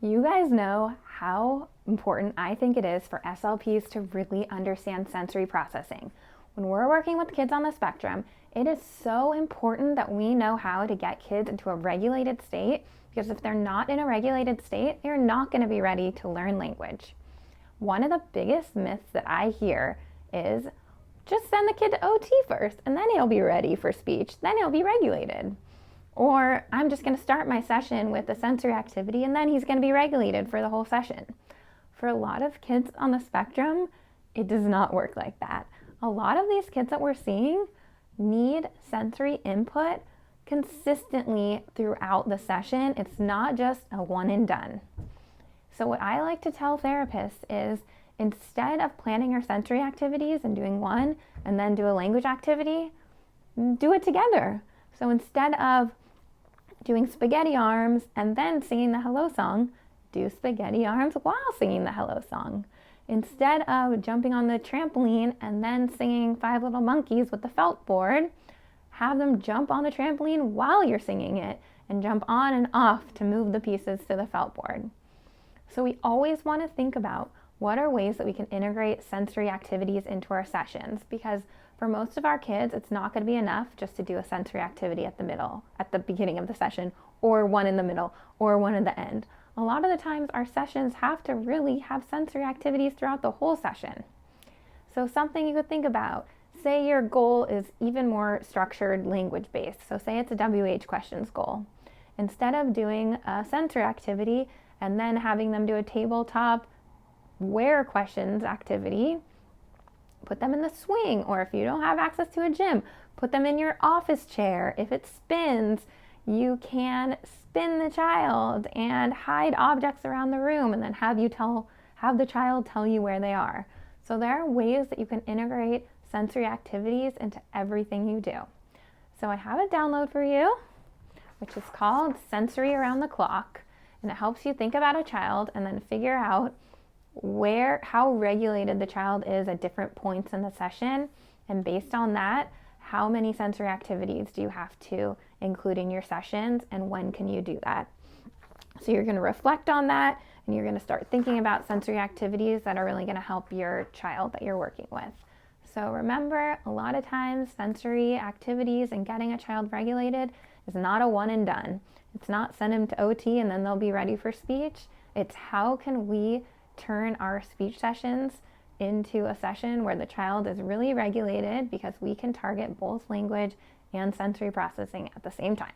You guys know how important I think it is for SLPs to really understand sensory processing. When we're working with kids on the spectrum, it is so important that we know how to get kids into a regulated state, because if they're not in a regulated state, they're not going to be ready to learn language. One of the biggest myths that I hear is just send the kid to OT first and then he'll be ready for speech, then he'll be regulated. Or I'm just going to start my session with a sensory activity and then he's going to be regulated for the whole session. For a lot of kids on the spectrum, it does not work like that. A lot of these kids that we're seeing need sensory input consistently throughout the session. It's not just a one and done. So what I like to tell therapists is, instead of planning our sensory activities and doing one and then do a language activity, do it together. So instead of doing spaghetti arms and then singing the hello song, do spaghetti arms while singing the hello song. Instead of jumping on the trampoline and then singing Five Little Monkeys with the felt board, have them jump on the trampoline while you're singing it and jump on and off to move the pieces to the felt board. So we always want to think about what are ways that we can integrate sensory activities into our sessions, because for most of our kids, it's not going to be enough just to do a sensory activity at the beginning of the session, or one in the middle, or one at the end. A lot of the times our sessions have to really have sensory activities throughout the whole session. So something you could think about, say your goal is even more structured language-based. So say it's a WH questions goal. Instead of doing a sensory activity and then having them do a tabletop where questions activity, put them in the swing, or if you don't have access to a gym, put them in your office chair. If it spins, you can spin the child and hide objects around the room and then have the child tell you where they are. So there are ways that you can integrate sensory activities into everything you do. So I have a download for you, which is called Sensory Around the Clock, and it helps you think about a child and then figure out how regulated the child is at different points in the session, and based on that, how many sensory activities do you have to include in your sessions and when can you do that. So you're going to reflect on that and you're going to start thinking about sensory activities that are really going to help your child that you're working with. So remember, a lot of times sensory activities and getting a child regulated is not a one and done. It's not send them to OT and then they'll be ready for speech. It's how can we turn our speech sessions into a session where the child is really regulated, because we can target both language and sensory processing at the same time.